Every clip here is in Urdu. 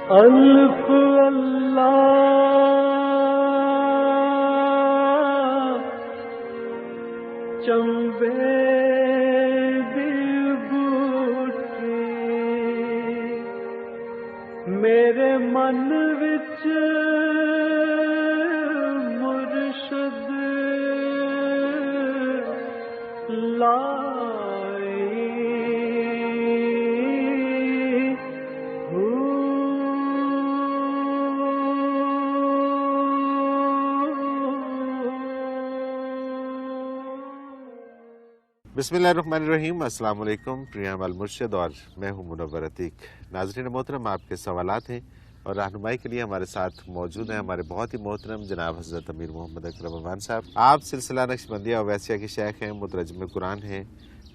الف اللہ چمبے دی بوٹی میرے من وچ مرشد لائی بسم اللہ الرحمن الرحیم۔ السلام علیکم، پریام المرشد اور میں ہوں منور عتیق۔ ناظرین محترم، آپ کے سوالات ہیں اور رہنمائی کے لیے ہمارے ساتھ موجود ہیں ہمارے بہت ہی محترم جناب حضرت امیر محمد اکرم امان صاحب۔ آپ سلسلہ نقشبندیہ اویسیہ کے شیخ ہیں، مترجم قرآن ہیں،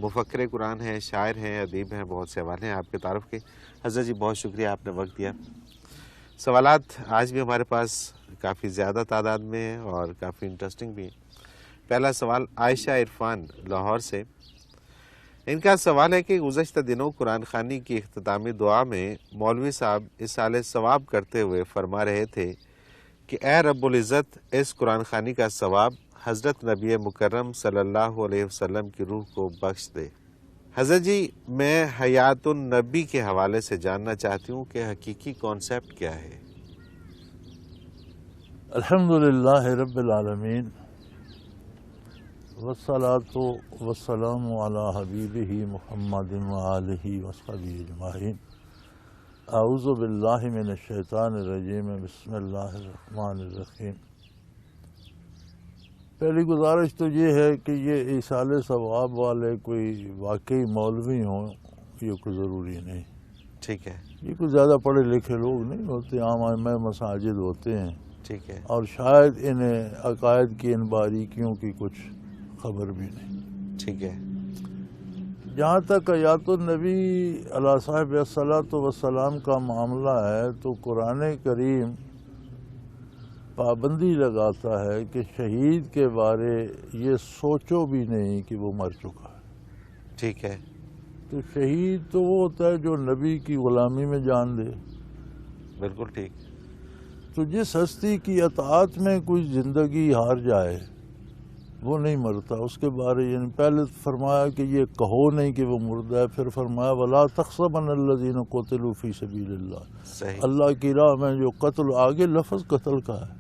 مفکر قرآن ہیں، شاعر ہیں، ادیب ہیں، بہت سے حوالے ہیں آپ کے تعارف کے۔ حضرت جی بہت شکریہ، آپ نے وقت دیا۔ سوالات آج بھی ہمارے پاس کافی زیادہ تعداد میں ہیں اور کافی انٹرسٹنگ بھی ہیں۔ پہلا سوال عائشہ عرفان لاہور سے، ان کا سوال ہے کہ گزشتہ دنوں قرآن خوانی کی اختتامی دعا میں مولوی صاحب اصالہ ثواب کرتے ہوئے فرما رہے تھے کہ اے رب العزت، اس قرآن خوانی کا ثواب حضرت نبی مکرم صلی اللہ علیہ وسلم کی روح کو بخش دے۔ حضرت جی، میں حیات النبی کے حوالے سے جاننا چاہتی ہوں کہ حقیقی کانسیپٹ کیا ہے؟ الحمدللہ رب العالمین والصلاة والسلام علی حبیبہ محمد وآلہ وصحبہ اجمعین۔ اعوذ باللہ من الشیطان الرجیم، بسم اللہ الرحمن الرحیم۔ پہلی گزارش تو یہ ہے کہ یہ ایصال ثواب والے کوئی واقعی مولوی ہوں، یہ کوئی ضروری نہیں۔ ٹھیک ہے، یہ کوئی زیادہ پڑھے لکھے لوگ نہیں ہوتے، عام ائمہ مساجد ہوتے ہیں، ٹھیک ہے، اور شاید انہیں عقائد کی ان باریکیوں کی کچھ خبر بھی نہیں۔ ٹھیک ہے، جہاں تک حیات النبی علیہ صاحب الصلاۃ والسلام کا معاملہ ہے تو قرآن کریم پابندی لگاتا ہے کہ شہید کے بارے یہ سوچو بھی نہیں کہ وہ مر چکا ہے۔ ٹھیک ہے، تو شہید تو وہ ہوتا ہے جو نبی کی غلامی میں جان دے۔ بالکل ٹھیک۔ تو جس ہستی کی اطاعت میں کوئی زندگی ہار جائے وہ نہیں مرتا، اس کے بارے یعنی پہلے فرمایا کہ یہ کہو نہیں کہ وہ مردہ ہے، پھر فرمایا وَلَا تَحْسَبَنَّ الَّذِينَ قُتِلُوا فِي سَبِيلِ اللَّهِ، صحیح، اللہ کی راہ میں جو قتل، آگے لفظ قتل کا ہے،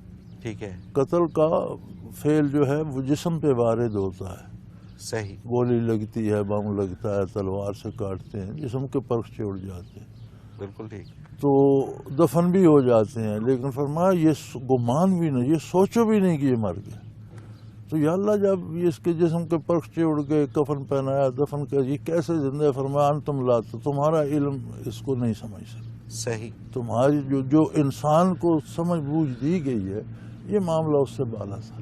ٹھیک ہے، قتل کا فعل جو ہے وہ جسم پہ وارد ہوتا ہے، صحیح، گولی لگتی ہے، بم لگتا ہے، تلوار سے کاٹتے ہیں، جسم کے پرخچے اڑ جاتے ہیں، بالکل ٹھیک، تو دفن بھی ہو جاتے ہیں، لیکن فرمایا یہ گمان بھی نہیں، یہ سوچو بھی نہیں کہ یہ مر گیا۔ تو یا اللہ، جب اس کے جسم کے پرخچے اڑ گئے، کفن پہنایا، دفن کیا، یہ کیسے زندہ ہے؟ فرمایا انتم لا، تمہارا علم اس کو نہیں سمجھ سکتا، صحیح، تمہاری جو انسان کو سمجھ بوجھ دی گئی ہے یہ معاملہ اس سے بالا سر،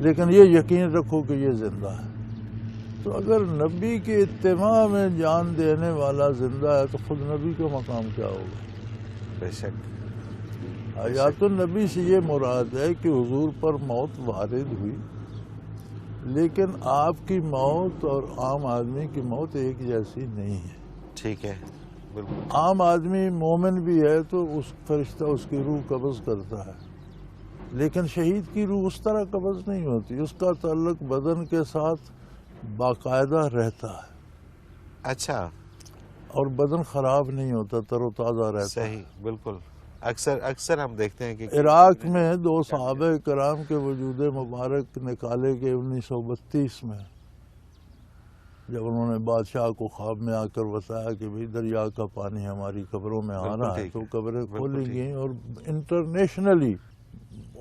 لیکن یہ یقین رکھو کہ یہ زندہ ہے۔ تو اگر نبی کے اتباع میں جان دینے والا زندہ ہے تو خود نبی کا مقام کیا ہوگا؟ بے شک۔ حیات النبی سے یہ مراد ہے کہ حضور پر موت وارد ہوئی، لیکن آپ کی موت اور عام آدمی کی موت ایک جیسی نہیں ہے۔ ٹھیک ہے، بالکل، عام آدمی مومن بھی ہے تو اس فرشتہ اس کی روح قبض کرتا ہے، لیکن شہید کی روح اس طرح قبض نہیں ہوتی، اس کا تعلق بدن کے ساتھ باقاعدہ رہتا ہے، اچھا، اور بدن خراب نہیں ہوتا، تر و تازہ رہتا ہے۔ صحیح، بالکل۔ اکثر ہم دیکھتے ہیں کہ عراق میں دو صحابہ کرام کے وجود مبارک نکالے گئے 1932 میں، جب انہوں نے بادشاہ کو خواب میں آ کر بتایا کہ بھئی دریا کا پانی ہماری قبروں میں آ رہا ہے، تو قبریں کھولی گئیں، اور انٹرنیشنلی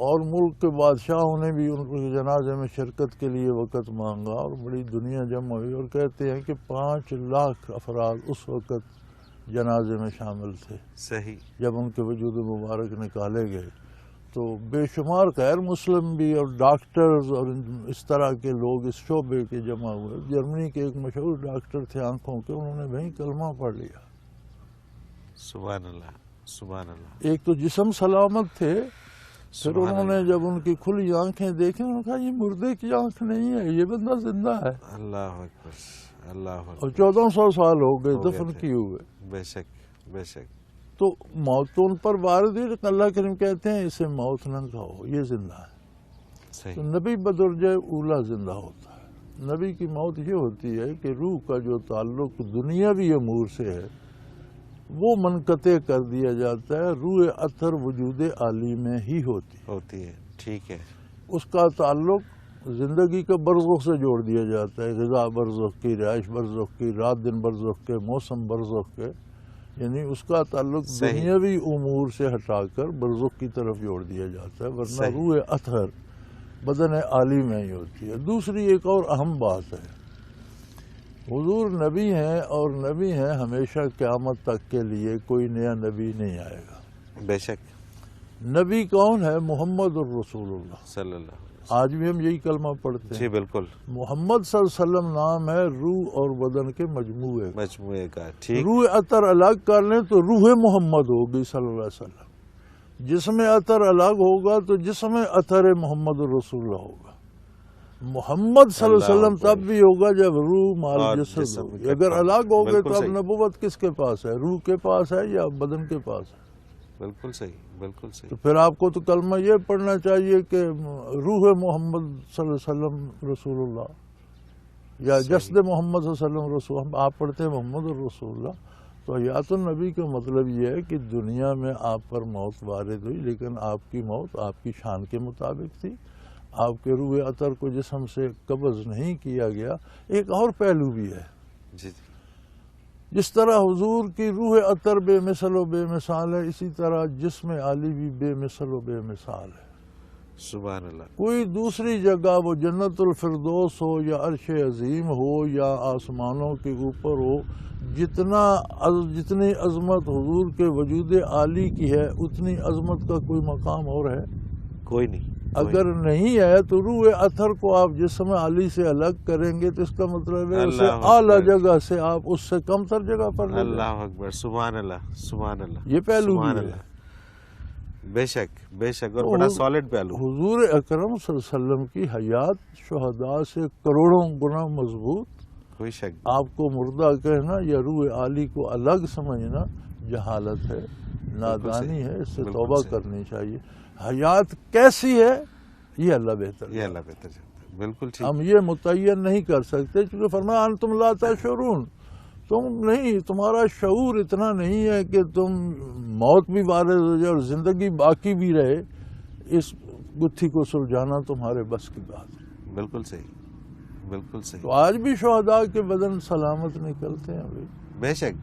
اور ملک کے بادشاہوں نے بھی ان کے جنازے میں شرکت کے لیے وقت مانگا، اور بڑی دنیا جمع ہوئی، اور کہتے ہیں کہ 5 لاکھ افراد اس وقت جنازے میں شامل تھے صحیح، جب ان کے وجود مبارک نکالے گئے۔ تو بے شمار غیر مسلم بھی اور ڈاکٹرز اور اس طرح کے لوگ اس شعبے کے جمع ہوئے۔ جرمنی کے ایک مشہور ڈاکٹر تھے آنکھوں کے، انہوں نے وہیں کلمہ پڑھ لیا۔ سبحان اللہ، سبحان اللہ۔ ایک تو جسم سلامت تھے، پھر سبحان انہوں نے اللہ، جب ان کی کھلی آنکھیں دیکھیں، انہوں نے کہا یہ مردے کی آنکھ نہیں ہے، یہ بندہ زندہ ہے، اللہ اکبر، اللہ اور اکبر۔ 1400 سال ہو گئے ہو گئے دفن تھے۔ کیے ہوئے۔ بے شک، بے شک۔ تو موت تو ان پر وارد ہوئی، لیکن اللہ کریم کہتے ہیں اسے موت نہ کہو، یہ زندہ ہے۔ تو صحیح، نبی بدرجہ اولا زندہ ہوتا ہے۔ نبی کی موت یہ ہوتی ہے کہ روح کا جو تعلق دنیاوی امور سے ہے وہ منقطع کر دیا جاتا ہے، روح اثر وجود عالی میں ہی ہوتی ہے، ٹھیک ہے، اس کا تعلق زندگی کا برزخ سے جوڑ دیا جاتا ہے، غذا برزخ کی، رہائش برزخ کی، رات دن برزخ کے، موسم برزخ کے، یعنی اس کا تعلق صحیح، دنیاوی امور سے ہٹا کر برزخ کی طرف جوڑ دیا جاتا ہے، ورنہ صحیح، روح اطہر بدن عالی میں ہی ہوتی ہے۔ دوسری ایک اور اہم بات ہے، حضور نبی ہیں اور نبی ہیں ہمیشہ قیامت تک کے لیے، کوئی نیا نبی نہیں آئے گا۔ بے شک، نبی کون ہے؟ محمد الرسول اللہ۔ صلی اللہ علیہ آج بھی ہم یہی کلمہ پڑھتے وسلم، ہیں، جی بالکل، محمد صلی اللہ علیہ وسلم نام ہے روح اور بدن کے مجموعے کا۔ مجموعے کا، ٹھیک، روح اطہر الگ کر لیں تو روح محمد ہوگی صلی اللہ علیہ وسلم، جسم اطہر الگ ہوگا تو جسم اطہر محمد الرسول اللہ ہوگا۔ محمد صلی اللہ علیہ وسلم تب بھی ہوگا جب روح مال اور جسد جسم ہوگی۔ کے اگر پاس، الگ ہو گئے بالکل تو اب صحیح، نبوت کس کے پاس ہے؟ روح کے پاس ہے یا بدن کے پاس ہے؟ بالکل صحیح، بالکل تو صحیح، پھر آپ کو تو کلمہ یہ پڑھنا چاہیے کہ روح محمد صلی اللہ علیہ وسلم رسول اللہ، یا صحیح، جسد محمد صلی اللہ علیہ وسلم رسول، ہم آپ پڑھتے ہیں محمد الرسول اللہ۔ تو حیات النبی کا مطلب یہ ہے کہ دنیا میں آپ پر موت وارد ہوئی، لیکن آپ کی موت آپ کی شان کے مطابق تھی، آپ کے روح اطہر کو جسم سے قبض نہیں کیا گیا۔ ایک اور پہلو بھی ہے، جی جی، جس طرح حضور کی روح اطہر بے مثل و بے مثال ہے، اسی طرح جسم عالی بھی بے مثل و بے مثال ہے۔ سبحان اللہ، کوئی دوسری جگہ، وہ جنت الفردوس ہو یا عرش عظیم ہو یا آسمانوں کے اوپر ہو، جتنی عظمت حضور کے وجود عالی کی ہے اتنی عظمت کا کوئی مقام اور ہے؟ کوئی نہیں، اگر نہیں ہے تو روح اطہر کو آپ جسم عالی سے الگ کریں گے تو اس کا مطلب ہے اسے اللہ اعلیٰ اکبر، جگہ سے آپ اس سے کم تر جگہ پر لے جائیں۔ اللہ اکبر، سبحان اللہ، سبحان اللہ، یہ پہلو سبحان بھی ہے۔ اللہ، بے شک، بے شک، اور تو بڑا سالڈ پہلو، حضور اکرم صلی اللہ علیہ وسلم کی حیات شہداء سے کروڑوں گنا مضبوط۔ کوئی شک آپ کو مردہ کہنا یا روح عالی کو الگ سمجھنا جہالت ہے، نادانی ہے، اس سے بالکل توبہ صحیح، کرنی چاہیے۔ حیات کیسی ہے یہ اللہ بہتر یہ اللہ بہتر جانتا ہے، بالکل ٹھیک، ہم یہ متعین نہیں کر سکتے، چونکہ فرمایا انتم لا تشعرون، تم نہیں، تمہارا شعور اتنا نہیں ہے کہ تم موت بھی وارد ہو جائے اور زندگی باقی بھی رہے، اس گتھی کو سلجھانا تمہارے بس کی بات ہے۔ بالکل صحیح، بالکل صحیح، تو آج بھی شہداء کے بدن سلامت نکلتے ہیں ابھی، بے شک،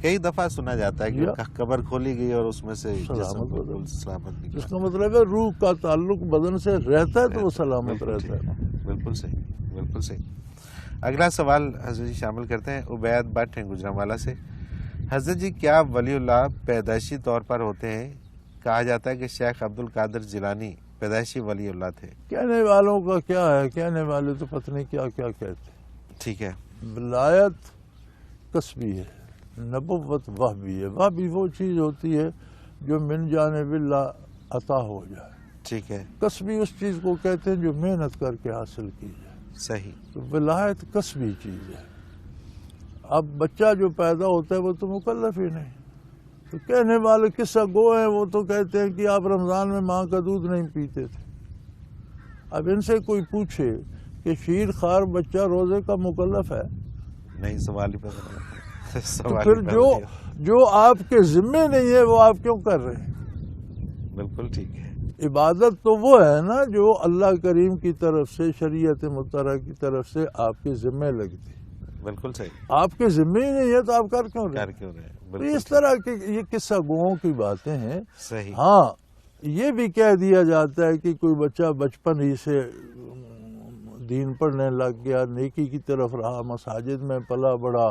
کئی دفعہ سنا جاتا ہے کہ یا ان کا قبر کھولی گئی اور اس میں سے جسم سلامت بالکل بدن، سلامت جس نکلا، کا مطلب ہے روح کا تعلق بدن سے رہتا ہے تو وہ سلامت بالکل رہتا ہے۔ ٹھیک، بالکل صحیح، بالکل صحیح۔ اگلا سوال حضرت جی شامل کرتے ہیں، عبید بٹ ہیں گجرانوالہ سے۔ حضرت جی کیا ولی اللہ پیدائشی طور پر ہوتے ہیں؟ کہا جاتا ہے کہ شیخ عبد القادر جیلانی پیدائشی ولی اللہ تھے۔ کہنے والوں کا کیا ہے، کہنے والے تو پتہ نہیں کیا کیا کہتے ہیں۔ ٹھیک ہے، ولایت کسبی ہے، نبوت وحبی ہے۔ وحبی وہ چیز ہوتی ہے جو من جانب اللہ عطا ہو جائے، ٹھیک ہے، کسبی اس چیز کو کہتے ہیں جو محنت کر کے حاصل کی جائے۔ صحیح، تو ولایت کسبی چیز ہے۔ اب بچہ جو پیدا ہوتا ہے وہ تو مکلف ہی نہیں، تو کہنے والے قصہ گو ہیں، وہ تو کہتے ہیں کہ آپ رمضان میں ماں کا دودھ نہیں پیتے تھے۔ اب ان سے کوئی پوچھے کہ شیر خوار بچہ روزے کا مکلف ہے، نہیں سوال ہی پیدا نہیں تو سوال پھر ہی پیدا نہیں ہوتا۔ جو آپ کے ذمے نہیں ہے وہ آپ کیوں کر رہے ہیں؟ بالکل ٹھیک ہے، عبادت تو وہ ہے نا جو اللہ کریم کی طرف سے، شریعت مطہرہ کی طرف سے آپ کے ذمے لگتی۔ بالکل صحیح، آپ کے ذمے ہی نہیں ہے تو آپ کر کیوں رہے؟ کر کیوں رہے ہیں؟ تو بالکل اس طرح کے یہ قصہ گوؤں کی باتیں ہیں۔ صحیح، ہاں یہ بھی کہہ دیا جاتا ہے کہ کوئی بچہ بچپن ہی سے دین پڑھنے لگ گیا، نیکی کی طرف رہا، مساجد میں پلا بڑھا،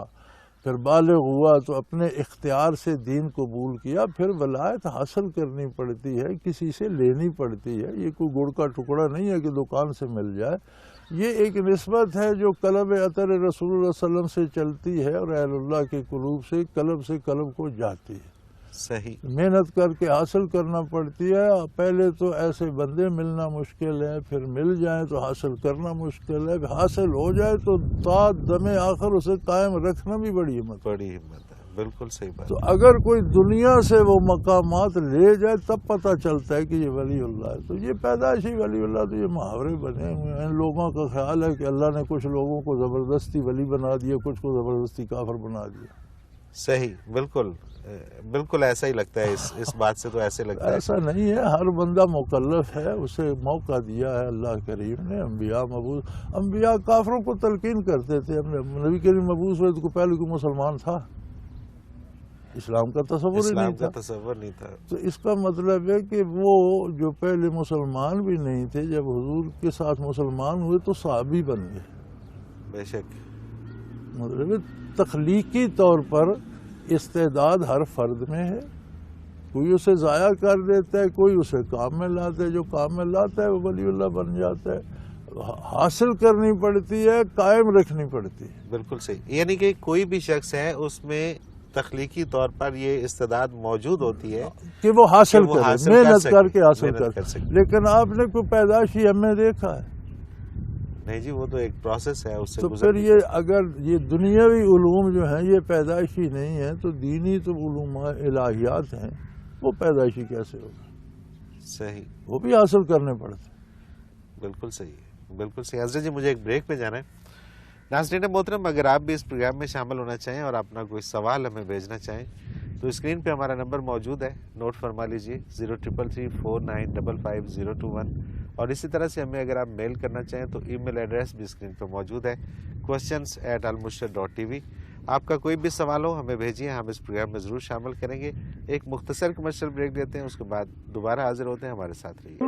پھر بالغ ہوا تو اپنے اختیار سے دین قبول کیا، پھر ولایت حاصل کرنی پڑتی ہے، کسی سے لینی پڑتی ہے۔ یہ کوئی گڑ کا ٹکڑا نہیں ہے کہ دکان سے مل جائے، یہ ایک نسبت ہے جو قلب اطہر رسول اللہ صلی اللہ علیہ وسلم سے چلتی ہے اور اہل اللہ کے قلوب سے قلب کو جاتی ہے۔ صحیح، محنت کر کے حاصل کرنا پڑتی ہے۔ پہلے تو ایسے بندے ملنا مشکل ہے، پھر مل جائیں تو حاصل کرنا مشکل ہے، حاصل ہو جائے تو تا دم آخر اسے قائم رکھنا بھی بڑی ہمت ہے۔ بڑی ہمت ہے، بالکل صحیح بات. تو اگر کوئی دنیا سے وہ مقامات لے جائے تب پتہ چلتا ہے کہ یہ ولی اللہ ہے. تو یہ پیدائشی ولی اللہ تو یہ محاورے بنے ہوئے ہیں. ان لوگوں کا خیال ہے کہ اللہ نے کچھ لوگوں کو زبردستی ولی بنا دیا, کچھ کو زبردستی کافر بنا دیا. صحیح, بالکل بالکل ایسا ہی لگتا ہے. اس بات سے تو ایسے لگتا ہے. ایسا نہیں ہے, ہر بندہ مکلف ہے, اسے موقع دیا ہے اللہ کریم نے. انبیاء کافروں کو تلقین کرتے تھے. نبی کریم مبعوث ہوئے تو پہلے کوئی مسلمان تھا؟ اسلام کا تصور ہی نہیں تھا. تصور نہیں تھا. تو اس کا مطلب ہے کہ وہ جو پہلے مسلمان بھی نہیں تھے, جب حضور کے ساتھ مسلمان ہوئے تو صحابی بن گئے. بے شک. مطلب تخلیقی طور پر استعداد ہر فرد میں ہے. کوئی اسے ضائع کر دیتا ہے, کوئی اسے کام میں لاتا ہے. جو کام میں لاتا ہے وہ ولی اللہ بن جاتا ہے. حاصل کرنی پڑتی ہے, قائم رکھنی پڑتی ہے. بالکل صحیح. یعنی کہ کوئی بھی شخص ہے اس میں تخلیقی طور پر یہ استعداد موجود ہوتی ہے کہ وہ حاصل کرے, محنت کر کے حاصل کر کرے. لیکن آپ نے کوئی پیدائشی ہمیں دیکھا ہے نہیں جی, وہ تو ایک پروسیس ہے, اس سے تو پھر یہ اگر یہ دنیاوی علوم جو ہیں یہ پیدائشی نہیں ہیں تو دینی تو علوم الہیات ہیں, وہ پیدائشی کیسے ہوگا؟ صحیح, وہ بھی حاصل کرنے پڑتے. بالکل صحیح ہے, بالکل صحیح. حضرت جی مجھے ایک بریک پہ جانا ہے. ناظرین محترم, اگر آپ بھی اس پروگرام میں شامل ہونا چاہیں اور اپنا کوئی سوال ہمیں بھیجنا چاہیں تو اسکرین پہ ہمارا نمبر موجود ہے, نوٹ فرما لیجئے 033349555021. اور اسی طرح سے ہمیں اگر آپ میل کرنا چاہیں تو ای میل ایڈریس بھی اسکرین پہ موجود ہے, questions@almurshid.tv. آپ کا کوئی بھی سوال ہو ہمیں بھیجیے, ہم اس پروگرام میں ضرور شامل کریں گے. ایک مختصر کمرشل بریک دیتے ہیں, اس کے بعد دوبارہ حاضر ہوتے ہیں. ہمارے ساتھ رہیے.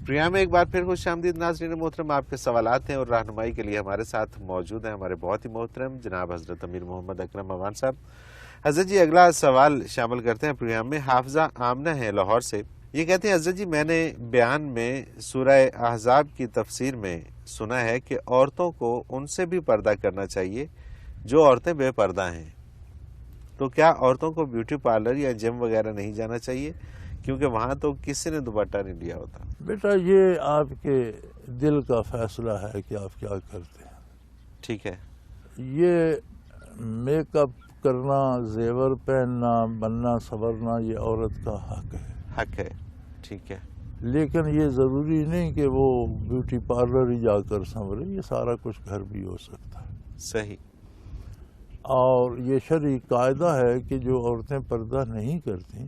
پروگرام میں ایک بار پھر خوش آمدید ناظرین محترم. آپ کے سوالات ہیں اور رہنمائی کے لیے ہمارے ساتھ موجود ہیں ہمارے بہت ہی محترم جناب حضرت امیر محمد اکرم امان صاحب. حضرت جی اگلا سوال شامل کرتے ہیں پروگرام میں. حافظہ آمنہ ہے لاہور سے. یہ کہتے ہیں حضرت جی میں نے بیان میں سورہ احزاب کی تفسیر میں سنا ہے کہ عورتوں کو ان سے بھی پردہ کرنا چاہیے جو عورتیں بے پردہ ہیں, تو کیا عورتوں کو بیوٹی پارلر یا جم وغیرہ نہیں جانا چاہیے کیونکہ وہاں تو کسی نے دوپٹہ نہیں لیا ہوتا؟ بیٹا یہ آپ کے دل کا فیصلہ ہے کہ آپ کیا کرتے ہیں. ٹھیک ہے. یہ میک اپ کرنا, زیور پہننا, بننا سنورنا یہ عورت کا حق ہے. حق ہے, ٹھیک ہے. لیکن یہ ضروری نہیں کہ وہ بیوٹی پارلر ہی جا کر سنورے, یہ سارا کچھ گھر بھی ہو سکتا ہے. صحیح. اور یہ شرعی قاعدہ ہے کہ جو عورتیں پردہ نہیں کرتی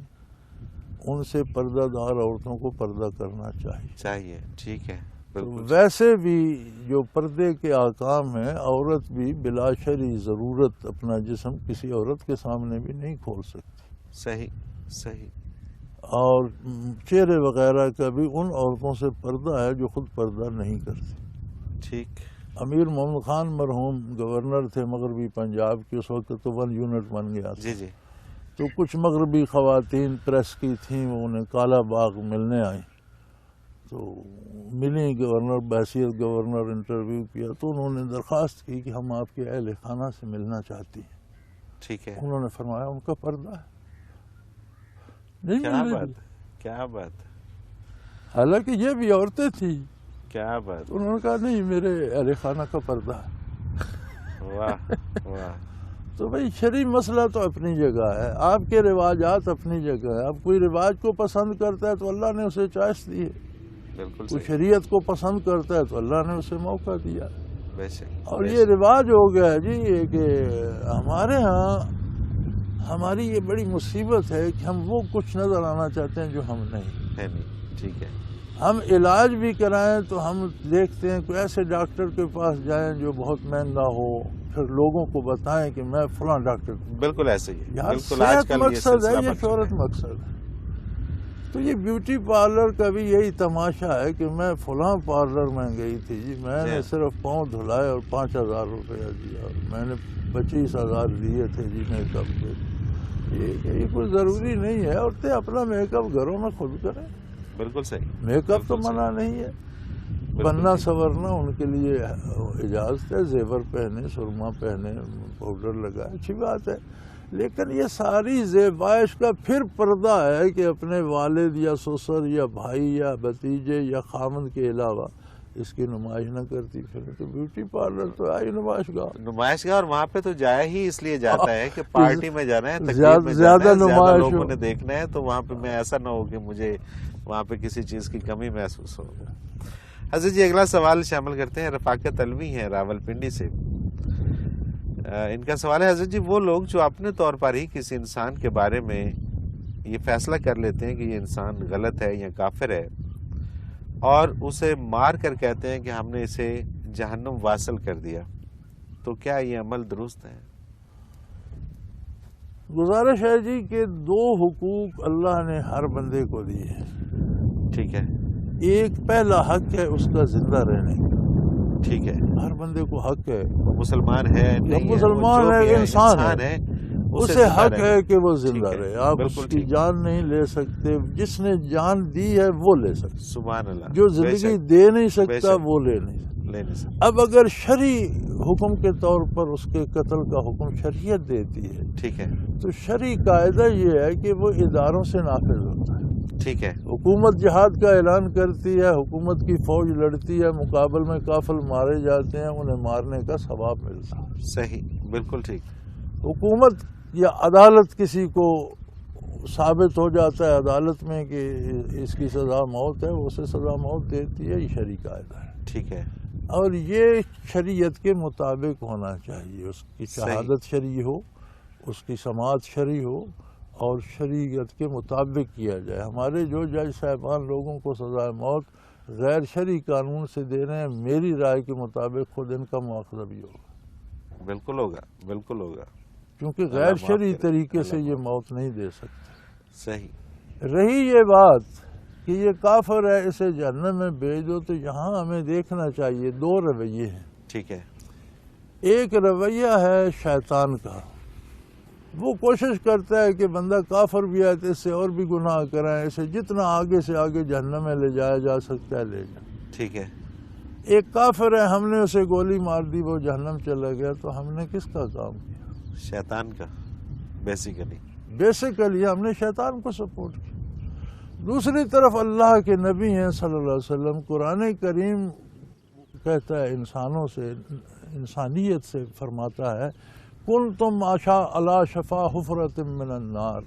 ان سے پردہ دار عورتوں کو پردہ کرنا چاہیے. ٹھیک ہے. تو ویسے بھی جو پردے کے احکام ہیں, عورت بھی بلا شرعی ضرورت اپنا جسم کسی عورت کے سامنے بھی نہیں کھول سکتی. صحیح صحیح. اور چہرے وغیرہ کا بھی ان عورتوں سے پردہ ہے جو خود پردہ نہیں کرتی. ٹھیک. امیر محمد خان مرحوم گورنر تھے مغربی پنجاب کے, اس وقت تو 1 یونٹ بن گیا تھا. جی جی. تو کچھ مغربی خواتین پریس کی تھیں, وہ انہیں کالا باغ ملنے آئیں. تو ملی گورنر, بحیثیت گورنر انٹرویو کیا تو انہوں نے درخواست کی کہ ہم آپ کے اہل خانہ سے ملنا چاہتی ہیں. ٹھیک ہے. انہوں نے فرمایا ان کا پردہ ہے. کیا بات, کیا بات. حالانکہ یہ بھی عورتیں تھیں. کیا بات. انہوں نے کہا نہیں میرے اہل خانہ کا پردہ ہے. واہ واہ. تو بھئی شرعی مسئلہ تو اپنی جگہ ہے, آپ کے رواجات اپنی جگہ ہے. اب کوئی رواج کو پسند کرتا ہے تو اللہ نے اسے چوائس دی ہے. بالکل. کوئی شریعت کو پسند کرتا ہے تو اللہ نے اسے موقع دیا. اور بے یہ رواج ہو گیا ہے جی کہ ہمارے ہاں ہماری یہ بڑی مصیبت ہے کہ ہم وہ کچھ نظر آنا چاہتے ہیں جو ہم نہیں. ٹھیک ہے. ہم علاج بھی کرائیں تو ہم دیکھتے ہیں کوئی ایسے ڈاکٹر کے پاس جائیں جو بہت مہنگا ہو, پھر لوگوں کو بتائیں کہ میں فلاں ڈاکٹر. بالکل ایسے ہی. یار صحت مقصد ہے, یہ شہرت مقصد ہے. تو یہ بیوٹی پارلر کا بھی یہی تماشا ہے کہ میں فلاں پارلر میں گئی تھی جی, میں نے صرف پاؤں دھلائے اور 5,000 روپیہ دیا, اور میں نے 25,000 دیے تھے جی میک اپ کے. یہ کوئی ضروری نہیں ہے. عورتیں اپنا میک اپ گھروں میں خود کریں. بالکل صحیح. میک اپ تو منع نہیں ہے. بننا سورنا ان کے لیے اجازت ہے، زیور پہنے، سرما پہنے، پاؤڈر لگائے، اچھی بات ہے، لیکن یہ ساری زیبائش کا پھر پردہ ہے کہ اپنے والد یا سسر یا بھائی یا بھتیجے یا خامند کے علاوہ اس کی نمائش نہ کرتی پھر تو بیوٹی پارلر تو آئی نمائش گاہ، اور وہاں پہ تو جایا ہی اس لیے جاتا ہے کہ پارٹی میں جانا ہے، تقریب میں زیادہ جانا ہے، زیادہ نمائش لوگوں نے دیکھنا ہے، تو وہاں پہ میں ایسا نہ ہو کہ مجھے وہاں پہ کسی چیز کی کمی محسوس ہو۔ حضرت جی اگلا سوال شامل کرتے ہیں، رفاقت علوی ہیں راول پنڈی سے۔ ان کا سوال ہے، حضرت جی وہ لوگ جو اپنے طور پر ہی کسی انسان کے بارے میں یہ فیصلہ کر لیتے ہیں کہ یہ انسان غلط ہے یا کافر ہے اور اسے مار کر کہتے ہیں کہ ہم نے اسے جہنم واصل کر دیا، تو کیا یہ عمل درست ہے؟ گزارش ہے جی کہ دو حقوق اللہ نے ہر بندے کو دیے ہیں۔ ٹھیک ہے، ایک پہلا حق ہے اس کا زندہ رہنے کا، ٹھیک ہے، ہر بندے کو حق ہے، وہ مسلمان ہے نہیں ہے، مسلمان وہ جو ہے، بھی انسان ہے، اسے حق ہے کہ وہ زندہ ٹھیک ہے، رہے، آپ اس بالکل کی ٹھیک، جان نہیں لے سکتے، جس نے جان دی ہے وہ لے سکتے، سبحان اللہ، جو بے زندگی شک، دے نہیں بے سکتا شک، وہ لے نہیں سکتا۔ لے نہیں سکتے، اب اگر شرعی حکم کے طور پر اس کے قتل کا حکم شریعت دیتی ہے ٹھیک ہے، تو شرعی قاعدہ یہ ہے کہ وہ اداروں سے نافذ ہوتا ہے۔ ٹھیک ہے، حکومت جہاد کا اعلان کرتی ہے، حکومت کی فوج لڑتی ہے، مقابل میں کافر مارے جاتے ہیں، انہیں مارنے کا ثواب ملتا ہے۔ صحیح، بالکل ٹھیک، حکومت یا عدالت کسی کو ثابت ہو جاتا ہے عدالت میں کہ اس کی سزا موت ہے، اسے سزا موت دیتی ہے، یہ شرعی قاعدہ ہے، ٹھیک ہے، اور یہ شریعت کے مطابق ہونا چاہیے، اس کی شہادت شرعی ہو، اس کی سماعت شرعی ہو اور شریعت کے مطابق کیا جائے۔ ہمارے جو جج صاحبان لوگوں کو سزائے موت غیر شرعی قانون سے دے رہے ہیں، میری رائے کے مطابق خود ان کا مواخذہ بھی ہوگا، بالکل ہوگا، بالکل ہوگا، کیونکہ غیر شرعی طریقے سے یہ موت نہیں دے سکتے۔ صحیح، رہی یہ بات کہ یہ کافر ہے اسے جہنم میں بھیج دو، تو یہاں ہمیں دیکھنا چاہیے دو رویے ہیں۔ ٹھیک ہے، ایک رویہ ہے شیطان کا، وہ کوشش کرتا ہے کہ بندہ کافر بھی ہے تو اس سے اور بھی گناہ کرائیں، اسے جتنا آگے سے آگے جہنم میں لے جایا جا سکتا ہے لے جائیں۔ ٹھیک ہے، ایک کافر ہے، ہم نے اسے گولی مار دی، وہ جہنم چلا گیا، تو ہم نے کس کا کام کیا؟ شیطان کا، بیسیکلی ہم نے شیطان کو سپورٹ کیا۔ دوسری طرف اللہ کے نبی ہیں صلی اللہ علیہ وسلم، قرآن کریم کہتا ہے انسانوں سے، انسانیت سے فرماتا ہے، کنتم علی شفا حفرۃ من النار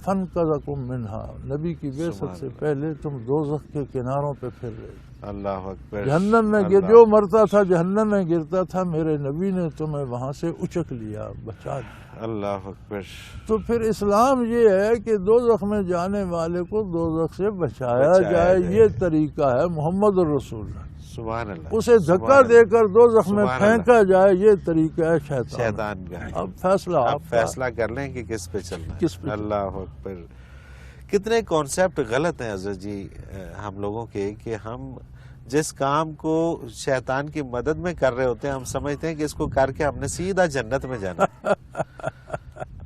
فانقذکم منہا، نبی کی بعثت سے پہلے تم دوزخ کے کناروں پہ پھر رہے، اللہ اکبر، جہنم میں جو مرتا تھا جہنم میں گرتا تھا، میرے نبی نے تمہیں وہاں سے اچک لیا، بچا لیا۔ اللہ اکبر، تو پھر اسلام یہ ہے کہ دوزخ میں جانے والے کو دوزخ سے بچایا جائے، یہ طریقہ ہے محمد الرسول اللہ۔ سبحان اللہ، اسے دھکا دے کر دوزخ میں پھینکا جائے، یہ طریقہ ہے شیطان کا۔ اب فیصلہ آپ فیصلہ کر لیں کہ کس پہ چلنا ہے، کس پہ۔ اللہ اکبر، کتنے کانسیپٹ غلط ہیں حضرت جی ہم لوگوں کے، کہ ہم جس کام کو شیطان کی مدد میں کر رہے ہوتے ہیں، ہم سمجھتے ہیں کہ اس کو کر کے ہم نے سیدھا جنت میں جانا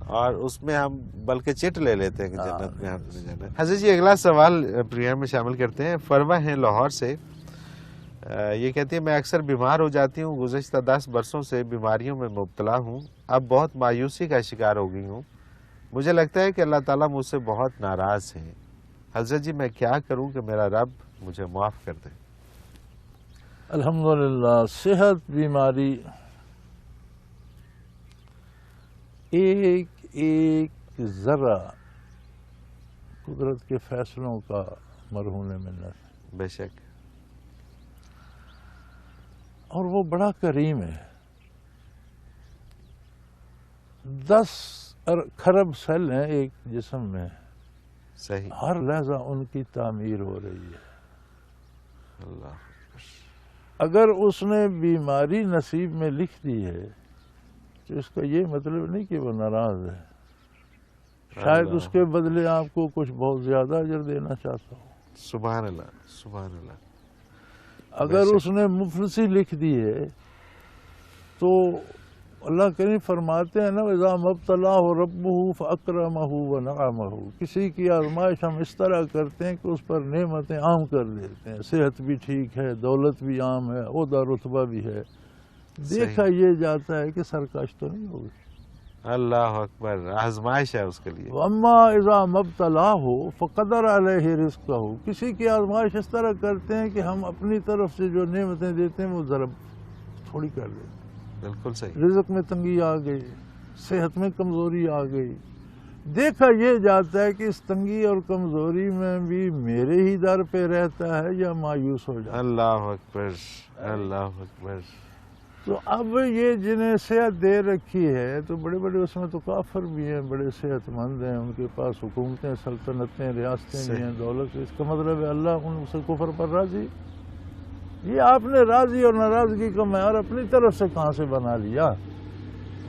اور اس میں ہم بلکہ چٹ لے لیتے ہیں کہ جنت میں ہم نے جانا ہے۔ حضرت جی اگلا سوال پروگرام میں شامل کرتے ہیں، فروہ ہیں لاہور سے، یہ کہتی ہے میں اکثر بیمار ہو جاتی ہوں، گزشتہ 10 برسوں سے بیماریوں میں مبتلا ہوں، اب بہت مایوسی کا شکار ہو گئی ہوں، مجھے لگتا ہے کہ اللہ تعالیٰ مجھ سے بہت ناراض ہیں، حضرت جی میں کیا کروں کہ میرا رب مجھے معاف کر دے؟ الحمدللہ، صحت بیماری ایک ایک ذرہ قدرت کے فیصلوں کا مرہون منت ہے، بے شک، اور وہ بڑا کریم ہے۔ 10 کھرب سیل ہیں ایک جسم میں، صحیح، ہر لحظہ ان کی تعمیر ہو رہی ہے۔ اللہ، اگر اس نے بیماری نصیب میں لکھ دی ہے تو اس کا یہ مطلب نہیں کہ وہ ناراض ہے، شاید اس کے بدلے آپ کو کچھ بہت زیادہ اجر دینا چاہتا ہو۔ سبحان اللہ، سبحان اللہ، اگر اس نے مفلسی لکھ دی ہے تو اللہ کریم فرماتے ہیں نا اذا مبتلاه ربه فاکرمه ونعمه، کسی کی آزمائش ہم اس طرح کرتے ہیں کہ اس پر نعمتیں عام کر دیتے ہیں، صحت بھی ٹھیک ہے، دولت بھی عام ہے، عہدہ رتبہ بھی ہے، دیکھا یہ جاتا ہے کہ سرکش تو نہیں ہوگی۔ اللہ اکبر، آزمائش ہے اس کے لیے۔ اما اذا مبتلاه فقدر علیہ رزقہ، کسی کی آزمائش اس طرح کرتے ہیں کہ ہم اپنی طرف سے جو نعمتیں دیتے ہیں وہ ذرا تھوڑی کر دیتے ہیں، بالکل صحیح۔ رزق میں تنگی آ گئی، صحت میں کمزوری آ گئی، دیکھا یہ جاتا ہے کہ اس تنگی اور کمزوری میں بھی میرے ہی در پہ رہتا ہے یا مایوس ہو جاتا ہے۔ اللہ اکبر، اللہ اکبر۔ تو اب یہ جنہیں صحت دے رکھی ہے تو بڑے بڑے اس میں تو کافر بھی ہیں، بڑے صحت مند ہیں، ان کے پاس حکومتیں، سلطنتیں، ریاستیں بھی ہیں، دولت، اس کا مطلب ہے اللہ ان سے کفر پر راضی۔ یہ آپ نے راضی اور ناراضگی کا معیار اپنی طرف سے کہاں سے بنا لیا؟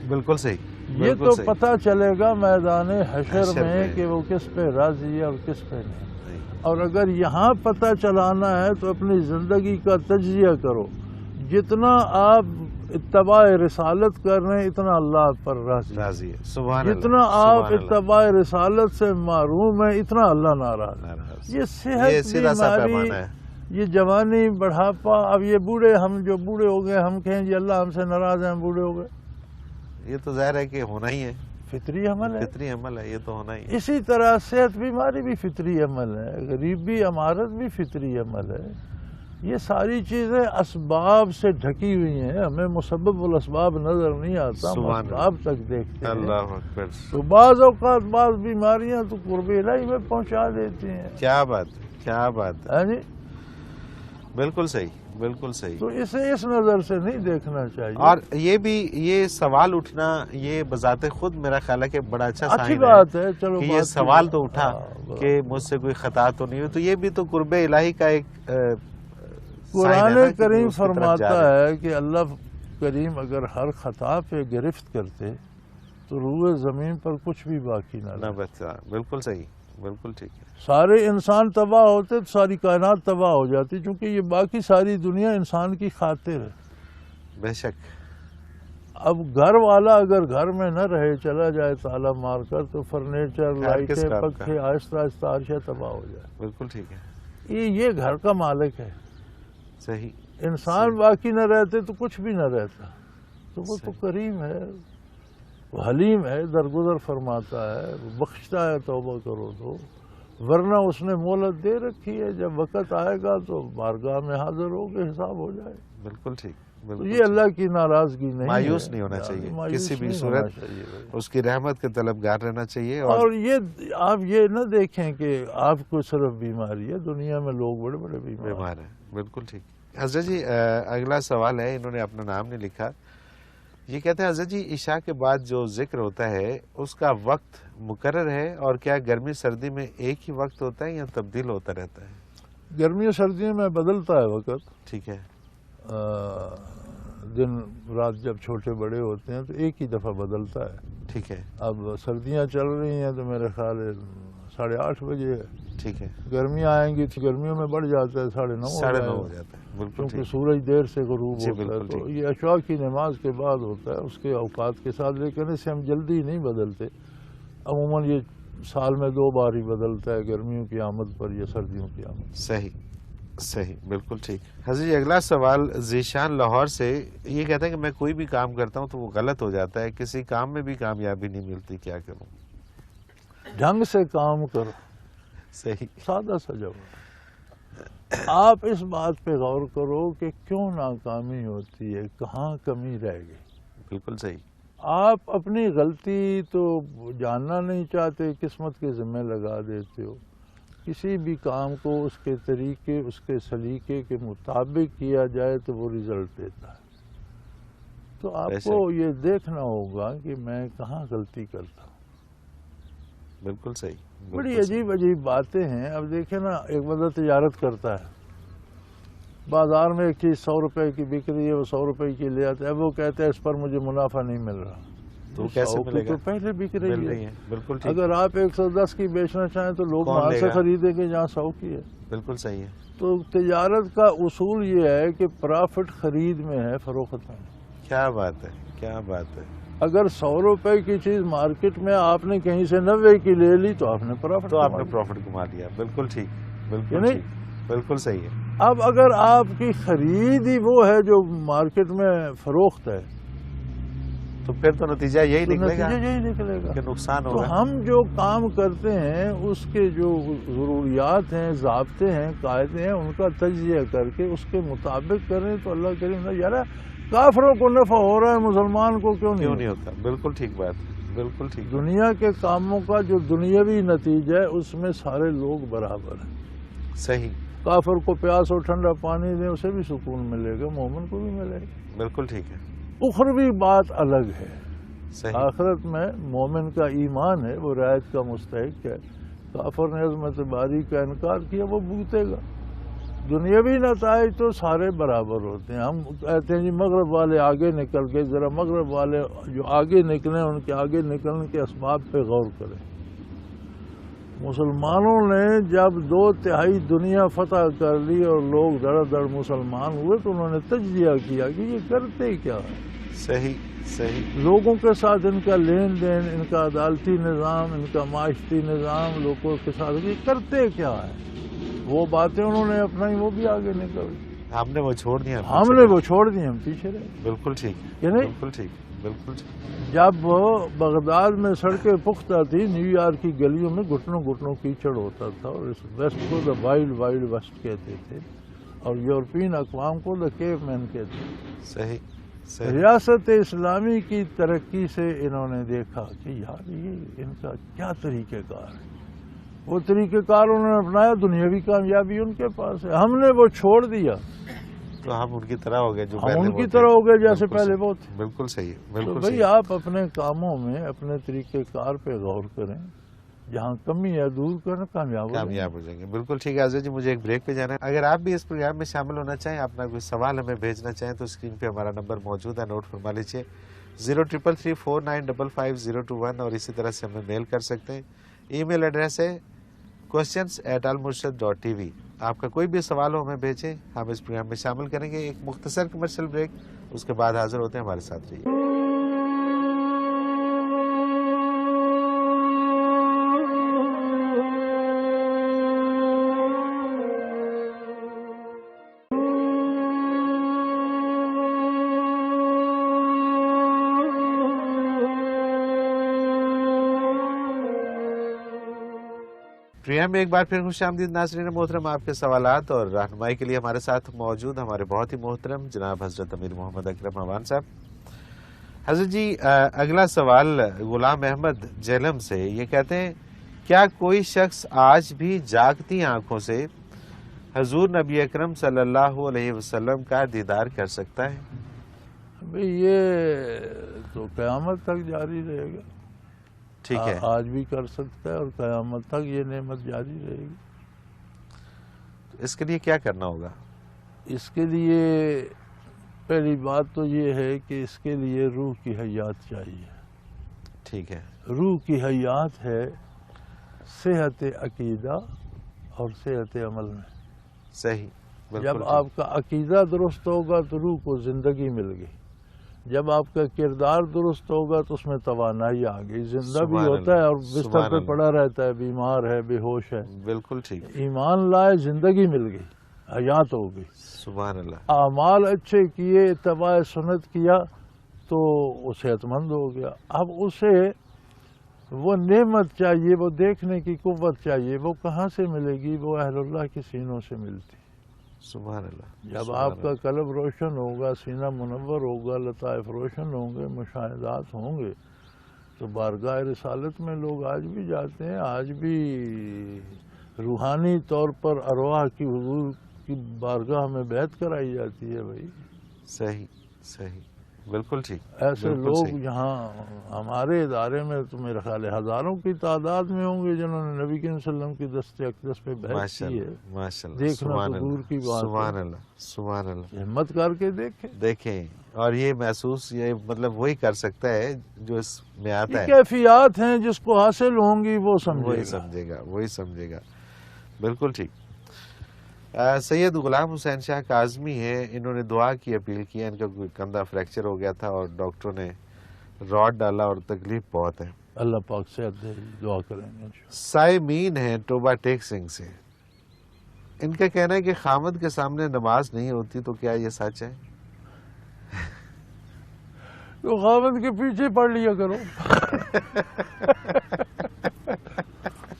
بالکل صحیح، یہ بالکل تو صحیح۔ پتہ چلے گا میدان حشر حشر میں میں کہ وہ کس پہ راضی ہے اور کس پہ نہیں۔ اور اگر یہاں پتہ چلانا ہے تو اپنی زندگی کا تجزیہ کرو، جتنا آپ اتباع رسالت کر رہے ہیں اتنا اللہ پر راضی ہے، ہے، سبحان اللہ، جتنا آپ سبحان اللہ۔ اتباع رسالت سے محروم ہیں اتنا اللہ ناراض ہے۔ ناراض۔ یہ صحت، سیدھا سا بیماری، پیمانہ ہے۔ یہ جوانی، بڑھاپا، اب یہ بوڑھے، ہم جو بوڑھے ہو گئے ہم کہیں جی اللہ ہم سے ناراض ہیں، ہم بوڑھے ہو گئے، یہ تو ظاہر ہے کہ ہونا ہی ہے، فطری عمل ہے۔ فطری عمل ہے، یہ تو ہونا ہی ہے۔ اسی طرح صحت، بیماری بھی فطری عمل ہے، غریبی، امارت بھی فطری عمل ہے۔ یہ ساری چیزیں اسباب سے ڈھکی ہوئی ہیں، ہمیں مسبب الاسباب نظر نہیں آتا، ہم سبحان اسباب تک دیکھتے ہیں۔ اللہ اکبر، تو بعض اوقات بعض بیماریاں تو قرب الہی میں پہنچا دیتی ہیں، کیا بات ہے، کیا بات ہے، ہاں جی۔ بالکل صحیح، بالکل صحیح۔ تو اسے اس نظر سے نہیں دیکھنا چاہیے۔ اور یہ بھی، یہ سوال اٹھنا یہ بذات خود میرا خیال ہے کہ بڑا اچھا اچھی سائن بات ہے، چلو کہ بات یہ کی سوال بات۔ تو اٹھا ہاں، کہ مجھ سے کوئی خطا تو نہیں ہوئی، تو یہ بھی تو قرب الہی کا ایک قرآن سائن ہے نا کہ کریم اس کی طرف جا فرماتا رہے ہیں۔ ہے کہ اللہ کریم اگر ہر خطا پہ گرفت کرتے تو روئے زمین پر کچھ بھی باقی نہ نہ رہے، بچا، بالکل صحیح، بالکل ٹھیک ہے۔ سارے انسان تباہ ہوتے تو ساری کائنات تباہ ہو جاتی، چونکہ یہ باقی ساری دنیا انسان کی خاطر ہے۔ بے شک، اب گھر والا اگر گھر میں نہ رہے، چلا جائے تالا مار کر، تو فرنیچر، کس لائٹیں، کام کا؟ پنکھے آہستہ آہستہ عرشہ تباہ ہو جائے۔ بالکل ٹھیک ہے، یہ گھر کا مالک ہے، صحیح۔ انسان باقی نہ رہتے تو کچھ بھی نہ رہتا، تو وہ تو صحیح۔ کریم ہے، وہ حلیم ہے، درگزر فرماتا ہے، وہ بخشتا ہے، توبہ کرو تو، ورنہ اس نے مہلت دے رکھی ہے، جب وقت آئے گا تو بارگاہ میں حاضر ہو کے حساب ہو جائے۔ بالکل ٹھیک، تو بالکل یہ ٹھیک۔ اللہ کی ناراضگی نہیں ہے، مایوس نہیں ہونا چاہیے، مایوس کسی بھی نہیں صورت ہونا چاہیے بھائی۔ اس کی رحمت کے طلبگار رہنا چاہیے۔ اور یہ آپ یہ نہ دیکھیں کہ آپ کو صرف بیماری ہے، دنیا میں لوگ بڑے بڑے بیمار ہے، بالکل ٹھیک۔ حضرت جی اگلا سوال ہے، انہوں نے اپنا نام نہیں لکھا، یہ کہتے ہیں حضرت جی عشاء کے بعد جو ذکر ہوتا ہے اس کا وقت مقرر ہے، اور کیا گرمی سردی میں ایک ہی وقت ہوتا ہے یا تبدیل ہوتا رہتا ہے؟ گرمیوں سردیوں میں بدلتا ہے وقت، ٹھیک ہے، دن رات جب چھوٹے بڑے ہوتے ہیں تو ایک ہی دفعہ بدلتا ہے۔ ٹھیک ہے، اب سردیاں چل رہی ہیں تو میرے خیال ہے 8:30 بجے ہے، ٹھیک ہے، گرمیاں آئیں گی تو گرمیوں میں بڑھ جاتا ہے، 9:30 9:30 ہو جاتا ہے، بالکل کیونکہ ٹھیک۔ سورج دیر سے غروب جی، ہوتا ہے، بالکل تو ٹھیک۔ یہ عشاء کی نماز کے بعد ہوتا ہے، اس کے اوقات کے ساتھ، لیکن اسے ہم جلدی نہیں بدلتے، عموماً یہ سال میں 2 بار ہی بدلتا ہے، گرمیوں کی آمد پر یا سردیوں کی آمد۔ صحیح، صحیح، بالکل ٹھیک۔ حضرت جی اگلا سوال ذیشان لاہور سے، یہ کہتے ہیں کہ میں کوئی بھی کام کرتا ہوں تو وہ غلط ہو جاتا ہے، کسی کام میں بھی کامیابی نہیں ملتی، کیا کروں؟ ڈھنگ سے کام کرو، صحیح، سادہ سا جواب۔ آپ اس بات پہ غور کرو کہ کیوں ناکامی ہوتی ہے، کہاں کمی رہ گئی۔ بالکل صحیح، آپ اپنی غلطی تو جاننا نہیں چاہتے، قسمت کے ذمہ لگا دیتے ہو۔ کسی بھی کام کو اس کے طریقے، اس کے سلیقے کے مطابق کیا جائے تو وہ رزلٹ دیتا ہے۔ تو آپ ایسے کو یہ دیکھنا ہوگا کہ میں کہاں غلطی کرتا ہوں۔ بالکل صحیح، بڑی بالکل صحیح۔ عجیب عجیب باتیں ہیں۔ اب دیکھیں نا، ایک بندہ تجارت کرتا ہے، بازار میں ایک چیز 100 روپے کی بک رہی ہے، وہ 100 روپے کی لے آتا ہے، وہ کہتا ہے اس پر مجھے منافع نہیں مل رہا، تو کیسے 100 کی ملے گا؟ تو پہلے بک مل رہی رہی ہے۔ ہے، بالکل ٹھیک، اگر آپ 110 کی بیچنا چاہیں تو لوگ کون وہاں لے سے گا؟ خریدیں گے جہاں 100 کی ہے۔ بالکل صحیح ہے۔ تو تجارت کا اصول یہ ہے کہ پرافٹ خرید میں ہے، فروخت میں نہیں۔ کیا بات ہے، کیا بات ہے. اگر 100 روپے کی چیز مارکیٹ میں آپ نے کہیں سے 90 کی لے لی تو آپ نے پروفٹ تو آپ نے پروفٹ کما لیا. بالکل ٹھیک, بالکل ٹھیک, بالکل صحیح ہے. اب اگر آپ کی خرید ہی وہ ہے جو مارکیٹ میں فروخت ہے تو پھر تو نتیجہ یہی تو نکلے گا نتیجہ یہی نکلے گا کہ نقصان تو ہوگا. ہم جو کام کرتے ہیں اس کے جو ضروریات ہیں, ضابطے ہیں, قاعدے ہیں, ان کا تجزیہ کر کے اس کے مطابق کریں تو اللہ کریم نے یار کافروں کو نفع ہو رہا ہے, مسلمان کو کیوں نہیں ہوتا. بالکل ٹھیک بات, بالکل ٹھیک. دنیا کے کاموں کا جو دنیاوی نتیجہ ہے اس میں سارے لوگ برابر ہیں. صحیح. کافر کو پیاس اور ٹھنڈا پانی دیں اسے بھی سکون ملے گا, مومن کو بھی ملے گا. بالکل ٹھیک ہے. اخروی بات الگ ہے. صحیح. آخرت میں مومن کا ایمان ہے, وہ رعایت کا مستحق ہے. کافر نے عظمت باری کا انکار کیا, وہ بھگتے گا. دنیاوی نتائج تو سارے برابر ہوتے ہیں. ہم کہتے ہیں جی مغرب والے آگے نکل گئے, ذرا مغرب والے جو آگے نکلیں ان کے آگے نکلنے کے اسباب پہ غور کریں. مسلمانوں نے جب 2/3 دنیا فتح کر لی اور لوگ دڑ دڑ مسلمان ہوئے تو انہوں نے تجزیہ کیا کہ یہ کرتے کیا ہے. صحیح, صحیح. لوگوں کے ساتھ ان کا لین دین, ان کا عدالتی نظام, ان کا معاشرتی نظام, لوگوں کے ساتھ یہ کرتے کیا ہے, وہ باتیں انہوں نے اپنائی, وہ بھی آگے نکل گئی. ہم نے وہ چھوڑ دیا, ہم نے وہ چھوڑ دی, ہم پیچھے رہے. بالکل ٹھیک, بالکل ٹھیک, بالکل ٹھیک. جب بغداد میں سڑکیں پختہ تھی, نیو یارک کی گلیوں میں گھٹنوں گھٹنوں کیچڑ ہوتا تھا, اور اس ویسٹ کو دا وائلڈ وائلڈ ویسٹ کہتے تھے, اور یورپین اقوام کو دا کیو مین کہتے تھے. صحیح, صحیح. ریاست اسلامی کی ترقی سے انہوں نے دیکھا کہ یار یہ ان کا کیا طریقہ کار ہے. وہ طریقہ کار انہوں نے اپنایا, دنیاوی کامیابی ان کے پاس ہے, ہم نے وہ چھوڑ دیا تو ہم ان کی طرح ہو گئے, جو ہم ان کی طرح ہو گئے جیسے پہلے وہ تھے. بالکل صحیح, تو بالکل بھئی صحیح. آپ اپنے کاموں میں اپنے طریقہ کار پہ غور کریں, جہاں کمی ہے دور کریں, کامیاب ہو جائیں گے. بالکل ٹھیک ہے. آزاد جی مجھے ایک بریک پہ جانا ہے. اگر آپ بھی اس پروگرام میں شامل ہونا چاہیں, اپنا کوئی سوال ہمیں بھیجنا چاہیں تو اسکرین پہ ہمارا نمبر موجود ہے, نوٹ فرما لیجیے 033349555021, اور اسی طرح سے ہمیں میل کر سکتے ہیں. ای میل ایڈریس ہے questions@almurshid.tv. آپ کا کوئی بھی سوال ہو ہمیں بھیجیں, ہم اس پروگرام میں شامل کریں گے. ایک مختصر کمرشل بریک, اس کے بعد حاضر ہوتے ہیں, ہمارے ساتھ رہیے. پروگرام میں ایک بار پھر خوش آمدید ناظرین محترم. آپ کے سوالات اور رہنمائی کے لیے ہمارے ساتھ موجود ہمارے بہت ہی محترم جناب حضرت امیر محمد اکرم اوان صاحب. حضرت جی, اگلا سوال غلام احمد جہلم سے, یہ کہتے ہیں کیا کوئی شخص آج بھی جاگتی آنکھوں سے حضور نبی اکرم صلی اللہ علیہ وسلم کا دیدار کر سکتا ہے؟ بھئی یہ تو قیامت تک جاری رہے گا. ٹھیک ہے. آج بھی کر سکتا ہے اور قیامت تک یہ نعمت جاری رہے گی. اس کے لیے کیا کرنا ہوگا؟ اس کے لیے پہلی بات تو یہ ہے کہ اس کے لیے روح کی حیات چاہیے. ٹھیک ہے. روح کی حیات ہے صحت عقیدہ اور صحت عمل میں. صحیح. جب آپ کا عقیدہ درست ہوگا تو روح کو زندگی مل گئی. جب آپ کا کردار درست ہوگا تو اس میں توانائی آ گئی. زندہ بھی ہوتا ہے اور بستر پہ پڑا رہتا ہے, بیمار ہے, بے ہوش ہے. بالکل ٹھیک. ایمان لائے, زندگی مل گئی, حیات ہو گئی. سبحان اللہ. اعمال اچھے کیے, اتباع سنت کیا تو وہ صحت مند ہو گیا. اب اسے وہ نعمت چاہیے, وہ دیکھنے کی قوت چاہیے. وہ کہاں سے ملے گی؟ وہ اہل اللہ کے سینوں سے ملتی. سبحان اللہ. جب آپ کا قلب روشن ہوگا, سینہ منور ہوگا, لطائف روشن ہوں گے, مشاہدات ہوں گے, تو بارگاہ رسالت میں لوگ آج بھی جاتے ہیں. آج بھی روحانی طور پر ارواح کی حضور کی بارگاہ میں بیعت کرائی جاتی ہے. بھائی صحیح, صحیح, بالکل ٹھیک. ایسے لوگ یہاں ہمارے ادارے میں تو میرے خیال ہے ہزاروں کی تعداد میں ہوں گے جنہوں نے نبی کریم صلی اللہ علیہ وسلم کی دست اقدس پہ بیعت کی ہے. ماشاءاللہ. دیکھنا تو دور کی بات ہے. سبحان اللہ, سبحان اللہ. ہمت کر کے دیکھیں, اور یہ محسوس, یہ مطلب وہی کر سکتا ہے جو اس میں آتا ہے. کیفیات ہیں جس کو حاصل ہوں گی وہ وہی سمجھے گا. بالکل ٹھیک. سید غلام حسین شاہ کاظمی ہیں، انہوں نے دعا کی اپیل کی ہے، ان کا کوئی کندھا فریکچر ہو گیا تھا اور ڈاکٹروں نے راڈ ڈالا اور تکلیف بہت ہے۔ اللہ پاک صحت دے، دعا کریں گے انشاءاللہ۔ سائمین ہیں ٹوبہ ٹیک سنگھ سے، ان کا کہنا ہے کہ خامد کے سامنے نماز نہیں ہوتی، تو کیا یہ سچ ہے؟ تو خامد کے پیچھے پڑھ لیا کرو،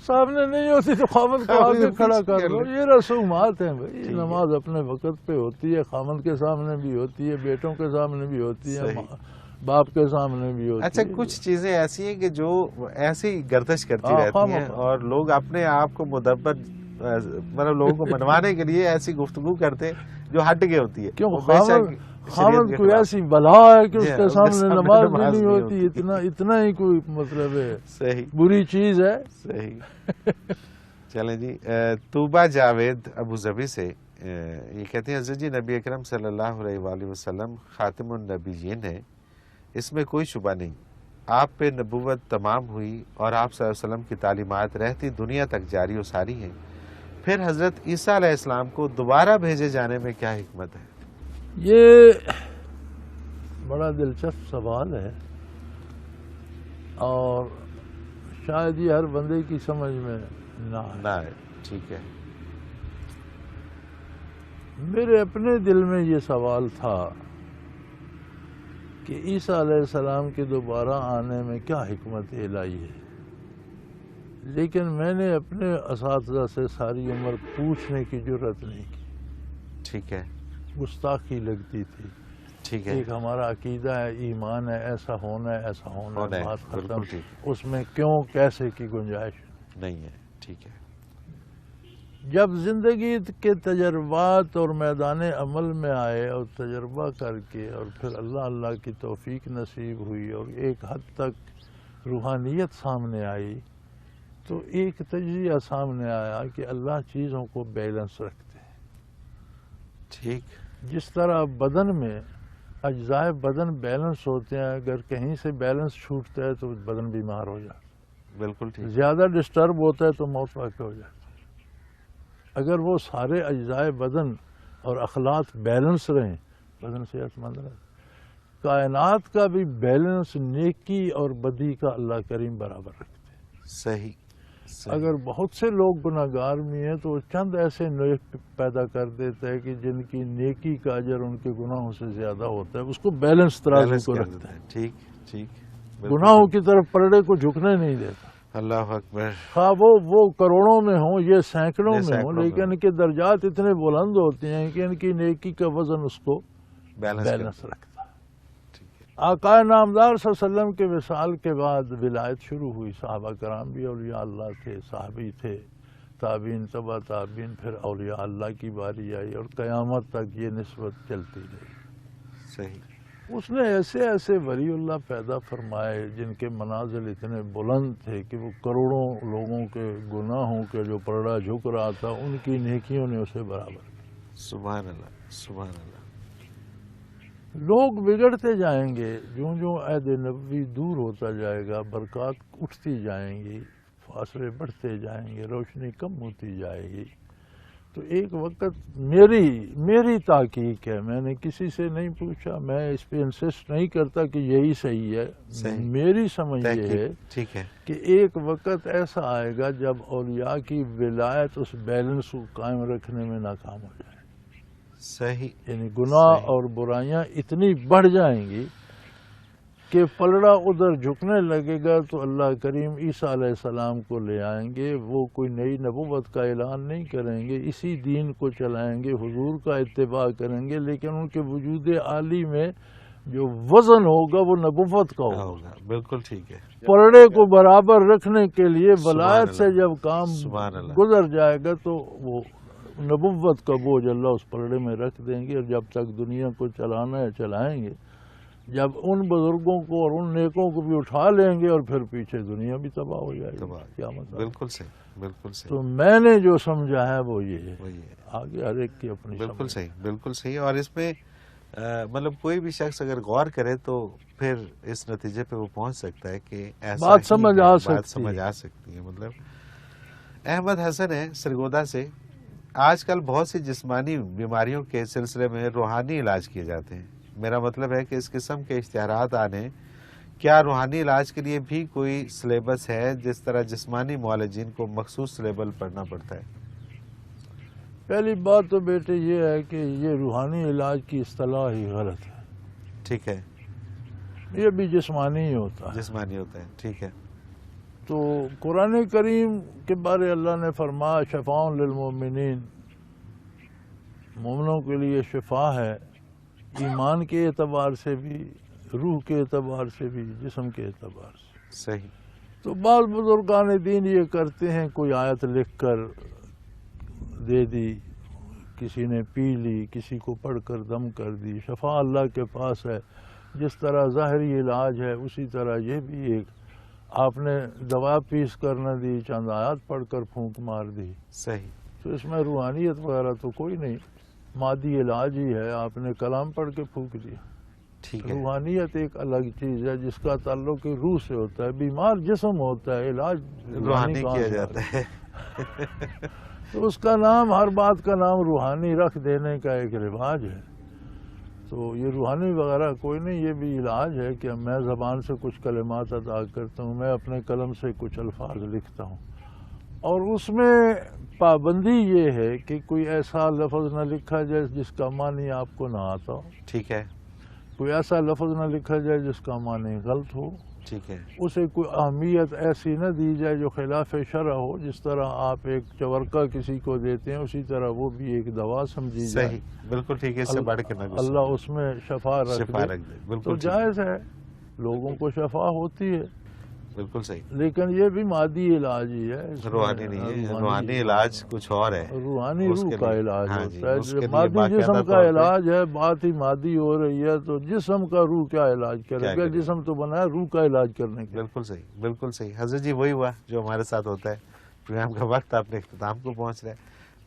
سامنے نہیں ہوتی تو خامد کو آگے کھڑا کر لو، یہ رسومات ہیں بھائی۔ نماز اپنے وقت پہ ہوتی ہے، خامد کے سامنے بھی ہوتی ہے، بیٹوں کے سامنے بھی ہوتی ہے، باپ کے سامنے بھی ہوتی ہے۔ اچھا، کچھ چیزیں ایسی ہیں کہ جو ایسی گردش کرتی رہتی ہیں اور لوگ اپنے آپ کو مدبر، مطلب لوگوں کو منوانے کے لیے ایسی گفتگو کرتے ہیں جو ہٹ کے ہوتی ہے۔ کیوں خامد کوئی ایسی بلا ہے کہ اس کے سامنے نماز بھی نہیں ہوتی، اتنا ہی کوئی مطلب ہے، صحیح بری چیز ہے۔ صحیح۔ چلیں جی، طوبہ جاوید ابو ظبی سے یہ کہتے ہیں حضرت جی نبی اکرم صلی اللہ علیہ وآلہ وسلم خاتم النبیین ہیں، اس میں کوئی شبہ نہیں، آپ پہ نبوت تمام ہوئی اور آپ صلی اللہ علیہ وسلم کی تعلیمات رہتی دنیا تک جاری و ساری ہیں، پھر حضرت عیسیٰ علیہ السلام کو دوبارہ بھیجے جانے میں کیا حکمت ہے؟ یہ بڑا دلچسپ سوال ہے اور شاید یہ ہر بندے کی سمجھ میں نہ آئے۔ ٹھیک ہے۔ میرے اپنے دل میں یہ سوال تھا کہ عیسیٰ علیہ السلام کے دوبارہ آنے میں کیا حکمت الہی ہے، لیکن میں نے اپنے اساتذہ سے ساری عمر پوچھنے کی جرت نہیں کی۔ ٹھیک ہے۔ گستاخی لگتی تھی۔ ٹھیک ہے۔ ایک ہمارا عقیدہ ہے، ایمان ہے، ایسا ہونا ہے، ایسا ہونا ہے، بات ختم۔ اس میں کیوں کیسے کی گنجائش نہیں ہے۔ ٹھیک ہے۔ جب زندگی کے تجربات اور میدان عمل میں آئے اور تجربہ کر کے اور پھر اللہ کی توفیق نصیب ہوئی اور ایک حد تک روحانیت سامنے آئی، تو ایک تجزیہ سامنے آیا کہ اللہ چیزوں کو بیلنس رکھتے ہیں۔ ٹھیک۔ جس طرح بدن میں اجزائے بدن بیلنس ہوتے ہیں، اگر کہیں سے بیلنس چھوٹتا ہے تو بدن بیمار ہو جاتا ہے۔ بالکل ٹھیک۔ زیادہ ڈسٹرب ہوتا ہے تو موت واقع ہو جاتی ہے۔ اگر وہ سارے اجزائے بدن اور اخلاق بیلنس رہیں، بدن صحت مند رہے۔ کائنات کا بھی بیلنس نیکی اور بدی کا اللہ کریم برابر رکھتے ہیں۔ صحیح۔ اگر بہت سے لوگ گناہگار بھی ہیں تو چند ایسے نیک پیدا کر دیتا ہے کہ جن کی نیکی کا اجر ان کے گناہوں سے زیادہ ہوتا ہے، اس کو بیلنس ترازو کو رکھتا ہے۔ ٹھیک ٹھیک۔ گناہوں کی طرف پلڑے کو جھکنے نہیں دیتا۔ اللہ اکبر۔ خواہ وہ کروڑوں میں ہوں، یہ سینکڑوں میں ہوں، لیکن ان کے درجات اتنے بلند ہوتے ہیں کہ ان کی نیکی کا وزن اس کو بیلنس رکھتا ہے۔ آقا نامدار صلی اللہ علیہ وسلم کے وصال کے بعد ولایت شروع ہوئی، صحابہ کرام بھی اولیاء اللہ تھے، صحابی تھے، تابعین تبع تابعین، پھر اولیاء اللہ کی باری آئی اور قیامت تک یہ نسبت چلتی رہی۔ صحیح۔ اس نے ایسے ایسے ولی اللہ پیدا فرمائے جن کے منازل اتنے بلند تھے کہ وہ کروڑوں لوگوں کے گناہوں کے جو پلڑا جھک رہا تھا، ان کی نیکیوں نے اسے برابر کیا۔ سبحان اللہ، سبحان اللہ۔ لوگ بگڑتے جائیں گے، جوں جوں عہد نبوی دور ہوتا جائے گا، برکات اٹھتی جائیں گی، فاصلے بڑھتے جائیں گے، روشنی کم ہوتی جائے گی، تو ایک وقت میری تحقیق ہے، میں نے کسی سے نہیں پوچھا، میں اس پہ انسسٹ نہیں کرتا کہ یہی صحیح ہے، میری سمجھ یہ ہے کہ ایک وقت ایسا آئے گا جب اولیاء کی ولایت اس بیلنس کو قائم رکھنے میں ناکام ہو جائے۔ صحیح۔ یعنی گناہ اور برائیاں اتنی بڑھ جائیں گی کہ پلڑا ادھر جھکنے لگے گا تو اللہ کریم عیسیٰ علیہ السلام کو لے آئیں گے، وہ کوئی نئی نبوت کا اعلان نہیں کریں گے، اسی دین کو چلائیں گے، حضور کا اتباع کریں گے، لیکن ان کے وجود عالی میں جو وزن ہوگا وہ نبوت کا ہوگا۔ بالکل ٹھیک ہے۔ پلڑے کو برابر رکھنے کے لیے ولایت سے جب کام گزر جائے گا تو وہ نبوت کا بوجھ اللہ اس پلڑے میں رکھ دیں گے، اور جب تک دنیا کو چلانا ہے چلائیں گے، جب ان بزرگوں کو اور ان نیکوں کو بھی اٹھا لیں گے اور پھر پیچھے دنیا بھی تباہ ہو جائے گی۔ کیا مطلب؟ بالکل صحیح، بالکل صحیح۔ تو میں نے جو سمجھا ہے وہ یہ ہے، آگے ہر ایک کی اپنی بالکل صحیح، بالکل صحیح۔ اور اس میں مطلب کوئی بھی شخص اگر غور کرے تو پھر اس نتیجے پہ وہ پہنچ سکتا ہے کہ ایسا بات سمجھ آ سکتی ہے۔ مطلب احمد حسن ہے سرگودا سے، آج کل بہت سی جسمانی بیماریوں کے سلسلے میں روحانی علاج کیے جاتے ہیں. میرا مطلب ہے کہ اس قسم کے اشتہارات آنے، کیا روحانی علاج کے لیے بھی کوئی سلیبس ہے جس طرح جسمانی معالجین کو مخصوص سلیبل پڑھنا پڑتا ہے؟ پہلی بات تو بیٹے یہ ہے کہ یہ روحانی علاج کی اصطلاح ہی غلط ہے. ٹھیک ہے. یہ بھی جسمانی ہی ہوتا ہے. جسمانی ہوتا ہے. ٹھیک ہے. تو قرآن کریم کے بارے اللہ نے فرمایا شفاء للمؤمنین، مومنوں کے لیے شفا ہے، ایمان کے اعتبار سے بھی، روح کے اعتبار سے بھی، جسم کے اعتبار سے. صحیح. تو بعض بزرگان دین یہ کرتے ہیں، کوئی آیت لکھ کر دے دی، کسی نے پی لی، کسی کو پڑھ کر دم کر دی. شفا اللہ کے پاس ہے. جس طرح ظاہری علاج ہے اسی طرح یہ بھی ایک، آپ نے دوا پیس کر نہ دی، چند آیات پڑھ کر پھونک مار دی. صحیح. تو اس میں روحانیت وغیرہ تو کوئی نہیں، مادی علاج ہی ہے، آپ نے کلام پڑھ کے پھونک دیا. ٹھیک ہے. روحانیت ایک الگ چیز ہے جس کا تعلق روح سے ہوتا ہے. بیمار جسم ہوتا ہے، علاج روحانی کہاں کیا سے جاتا ہے. تو اس کا نام، ہر بات کا نام روحانی رکھ دینے کا ایک رواج ہے. تو یہ روحانی وغیرہ کوئی نہیں، یہ بھی علاج ہے کہ میں زبان سے کچھ کلمات ادا کرتا ہوں، میں اپنے قلم سے کچھ الفاظ لکھتا ہوں، اور اس میں پابندی یہ ہے کہ کوئی ایسا لفظ نہ لکھا جائے جس کا معنی آپ کو نہ آتا ہو. ٹھیک ہے. کوئی ایسا لفظ نہ لکھا جائے جس کا معنی غلط ہو. ٹھیک ہے. اسے کوئی اہمیت ایسی نہ دی جائے جو خلاف شرع ہو. جس طرح آپ ایک چورکا کسی کو دیتے ہیں اسی طرح وہ بھی ایک دوا سمجھی جائے. صحیح. بالکل ٹھیک ہے. اس سے بڑھ کے نہ گھسو. اللہ اس میں شفا رکھ شفا دے رکھ دے. تو بالکل ٹھیک ہے. جائز ہے، لوگوں کو شفا ہوتی ہے. بالکل صحیح. لیکن یہ بھی مادی علاج ہی ہے، اس میں روحانی نہیں ہے. روحانی علاج کچھ اور ہے. روحانی اس روح کے کا لیے- علاج ہاں جی، ہوتا اس کے ہے. لیے مادی باقاعدہ جسم طور کا پہ- علاج ہے، بات ہی مادی ہو رہی ہے تو جسم کا روح کیا علاج کرے کیا گا؟ کرے گا؟ جسم تو بنا ہے روح کا علاج کرنے کے. بالکل صحیح. بالکل صحیح. حضرت جی وہی ہوا جو ہمارے ساتھ ہوتا ہے. پروگرام کا وقت اپنے اختتام کو پہنچ رہا ہے.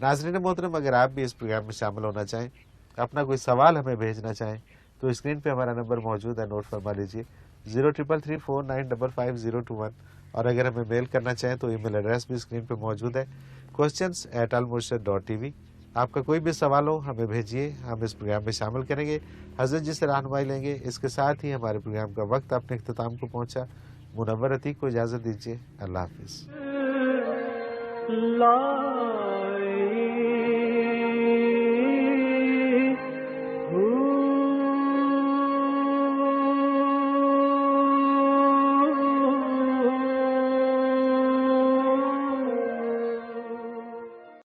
ناظرین محترم، اگر آپ بھی اس پروگرام میں شامل ہونا چاہیں، اپنا کوئی سوال ہمیں بھیجنا چاہیں تو اسکرین پہ ہمارا نمبر موجود ہے، نوٹ فرما لیجیے 033349555021. اور اگر ہمیں میل کرنا چاہیں تو ای میل ایڈریس بھی اسکرین پہ موجود ہے questions@almurshid.tv. آپ کا کوئی بھی سوال ہو ہمیں بھیجیے، ہم اس پروگرام میں شامل کریں گے، حضرت جی سے رہنمائی لیں گے. اس کے ساتھ ہی ہمارے پروگرام کا وقت اپنے اختتام کو پہنچا. منور عتیق کو اجازت دیجیے. اللہ حافظ. لا